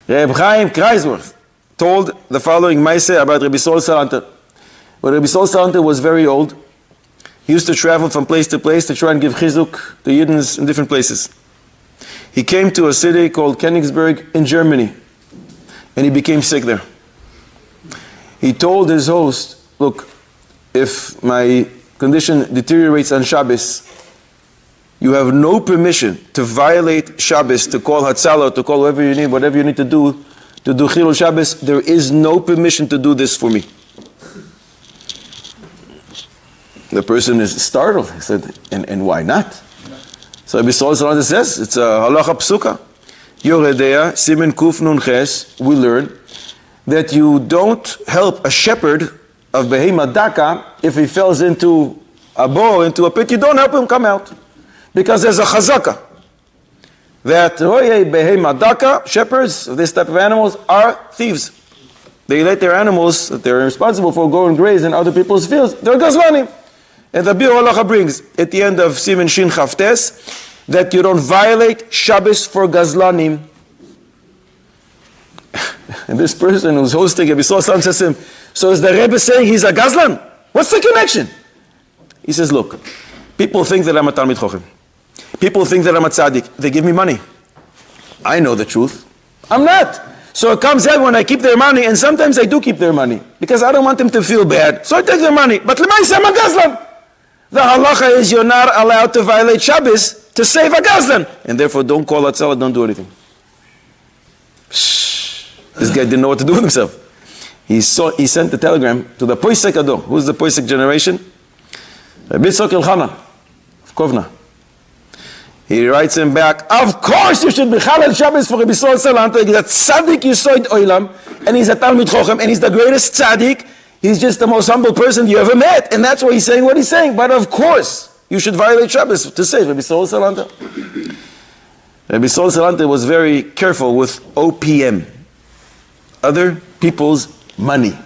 Reb Chaim Kreisworth told the following Maaseh about Rabbi Israel Salanter. When Rabbi Israel Salanter was very old, he used to travel from place to place to try and give chizuk to Yidden in different places. He came to a city called Königsberg in Germany, and he became sick there. He told his host, look, if my condition deteriorates on Shabbos, you have no permission to violate Shabbos, to call Hatzalah, to call whatever you need to do Chilul Shabbos. There is no permission to do this for me. The person is startled. He said, and why not? So Rabbi Israel Salanter says, it's a halacha psuka. Yoredea, Simen Kuf Nun Ches, we learn that you don't help a shepherd of Behema Daka if he falls into a bow, into a pit. You don't help him come out. Because there's a chazaka that Roye Behema Daka, shepherds of this type of animals, are thieves. They let their animals that they're responsible for go and graze in other people's fields. They're gazlanim. And the Bir Halacha brings at the end of Simen Shin Chavtes that you don't violate Shabbos for gazlanim. And this person who's hosting Rabbi Israel Salanter says to him, so is the Rebbe saying he's a gazlan? What's the connection? He says, look, people think that I'm a Talmid Chochem. People think that I'm a tzaddik. They give me money. I know the truth. I'm not. So it comes out when I keep their money, and sometimes I do keep their money, because I don't want them to feel bad. So I take their money. But l'maisa, I'm a gazlan. The halacha is you're not allowed to violate Shabbos to save a gazlan. And therefore don't call Hatzalah, don't do anything. Shh. This guy didn't know what to do with himself. He sent the telegram to the Poisek Ado. Who's the Poisek generation? Rabbi Yitzchak Elchanan of Kovna. He writes him back, of course you should be Chalal Shabbos for Rabbi Israel Salanter. He's a tzaddik Yisoid Oilam, and he's a Talmid Chochem, and he's the greatest tzaddik. He's just the most humble person you ever met, and that's why he's saying what he's saying. But of course, you should violate Shabbos to save Rabbi Israel Salanter. Rabbi Israel Salanter was very careful with OPM, other people's money.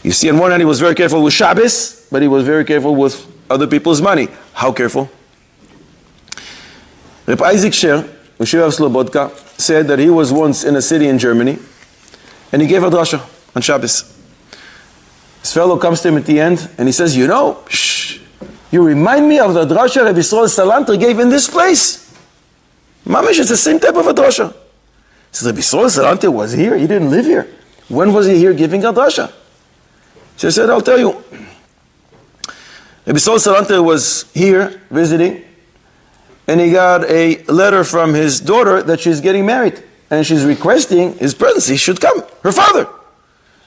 You see, on one hand, he was very careful with Shabbos, but he was very careful with other people's money. How careful? Reb Isaac Sher, Yeshiva of Slobodka, said that he was once in a city in Germany, and he gave a drasha on Shabbos. His fellow comes to him at the end, and he says, you know, you remind me of the drasha Rabbi Israel Salanter gave in this place. Mamish, it's the same type of a drasha. He says, Rabbi Israel Salanter was here, he didn't live here. When was he here giving a drasha? So I said, I'll tell you. Rabbi Israel Salanter was here visiting, and he got a letter from his daughter that she's getting married. And she's requesting his presence. He should come. Her father.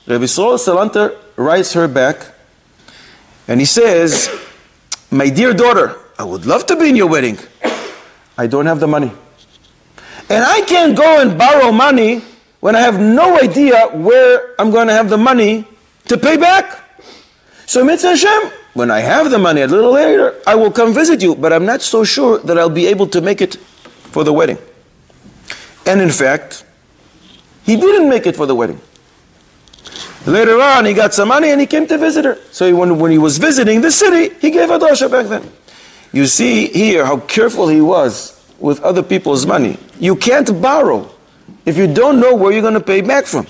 Rabbi Israel Salanter writes her back. And he says, my dear daughter, I would love to be in your wedding. I don't have the money. And I can't go and borrow money when I have no idea where I'm going to have the money to pay back. So Mitzvah Hashem, when I have the money a little later, I will come visit you, but I'm not so sure that I'll be able to make it for the wedding. And in fact, he didn't make it for the wedding. Later on, he got some money and he came to visit her. So when he was visiting the city, he gave a drasha back then. You see here how careful he was with other people's money. You can't borrow if you don't know where you're going to pay back from.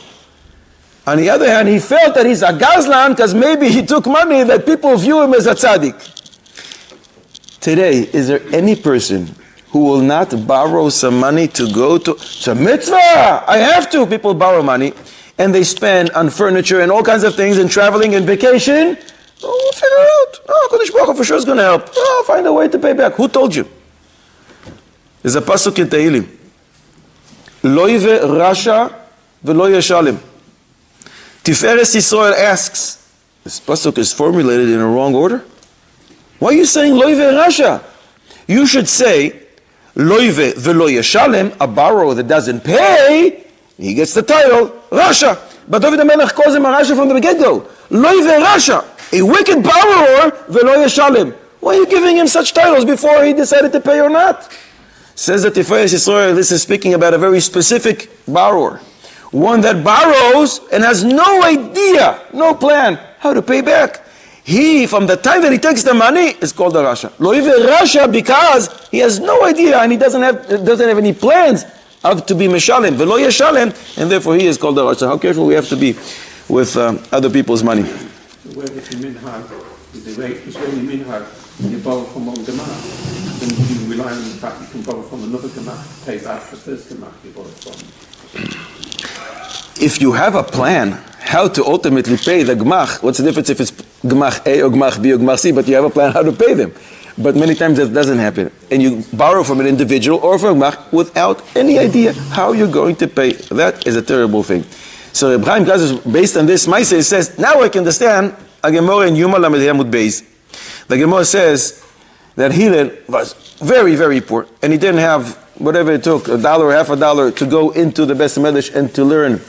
On the other hand, he felt that he's a gazlan because maybe he took money that people view him as a tzaddik. Today, is there any person who will not borrow some money to go to... It's a mitzvah! I have to! People borrow money and they spend on furniture and all kinds of things and traveling and vacation. Oh, we'll figure it out. Oh, Kodesh Baruch Hu for sure is going to help. Oh, find a way to pay back. Who told you? There's a pasuk in Tehillim. Lo yive rasha v'lo yeshalem. Tiferes Yisrael asks, this pasuk is formulated in a wrong order. Why are you saying loive rasha? You should say loive velo yeshalem, a borrower that doesn't pay, he gets the title rasha. But David HaMelech calls him a rasha from the get-go. Loive rasha, a wicked borrower velo yeshalem. Why are you giving him such titles before he decided to pay or not? Says that Tiferes Yisrael, this is speaking about a very specific borrower. One that borrows and has no idea, no plan how to pay back. He, from the time that he takes the money, is called a rasha. Lo yive rasha because he has no idea and he doesn't have any plans of to be Meshalem, Velo Yeshalem, and therefore he is called a Rasha. How careful we have to be with other people's money. Where is the minhag? Is Israeli minhag? You borrow from one gemara, then you rely on the fact you can borrow from another gemara, pay back the first gemara you borrowed from. If you have a plan how to ultimately pay the gmach, what's the difference if it's gmach A or gmach B or gmach C, but you have a plan how to pay them? But many times that doesn't happen. And you borrow from an individual or from a gmach without any idea how you're going to pay. That is a terrible thing. So Reb Chaim Kazis, based on this Maaseh, says, now I can understand a Gemara in Yuma Lamed Hamud Beis. The Gemara says that Hillel was very, very poor, and he didn't have whatever it took, $1 or half $1, to go into the Beis Medrash and to learn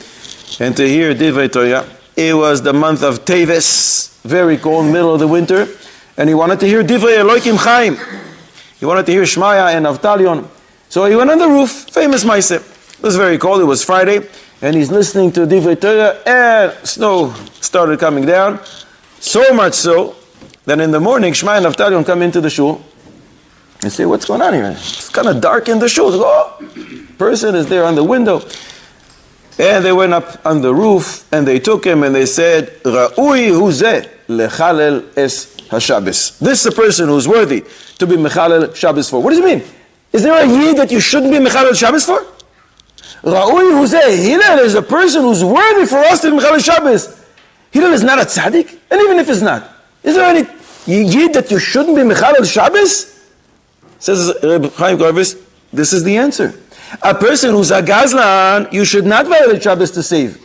and to hear Divrei Torah. It was the month of Teves, very cold, middle of the winter, and he wanted to hear Divrei Elokim Chaim. He wanted to hear Shmaya and Avtalion. So he went on the roof, famous Maaseh. It was very cold, it was Friday, and he's listening to Divrei Torah, and snow started coming down, so much so that in the morning, Shmaya and Avtalion come into the shul and say, what's going on here? It's kind of dark in the shul. They go, oh, person is there on the window. And they went up on the roof, and they took him, and they said, Ra'ui hu zeh lechalel es haShabbos. This is a person who's worthy to be mechalel Shabbos for. What does it mean? Is there a yid that you shouldn't be mechalel Shabbos for? Ra'ui hu zeh. Hillel is a person who's worthy for us to be mechalel Shabbos. Hillel is not a tzaddik, and even if it's not, is there any yid that you shouldn't be mechalel Shabbos? Says Reb Chaim Kazis, this is the answer. A person who's a gazlan, you should not violate Shabbos to save.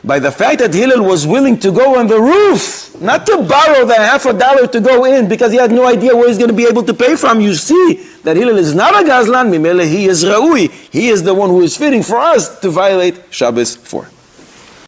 By the fact that Hillel was willing to go on the roof, not to borrow the half $1 to go in because he had no idea where he's going to be able to pay from, you see that Hillel is not a gazlan, mimele, he is ra'ui. He is the one who is fitting for us to violate Shabbos for.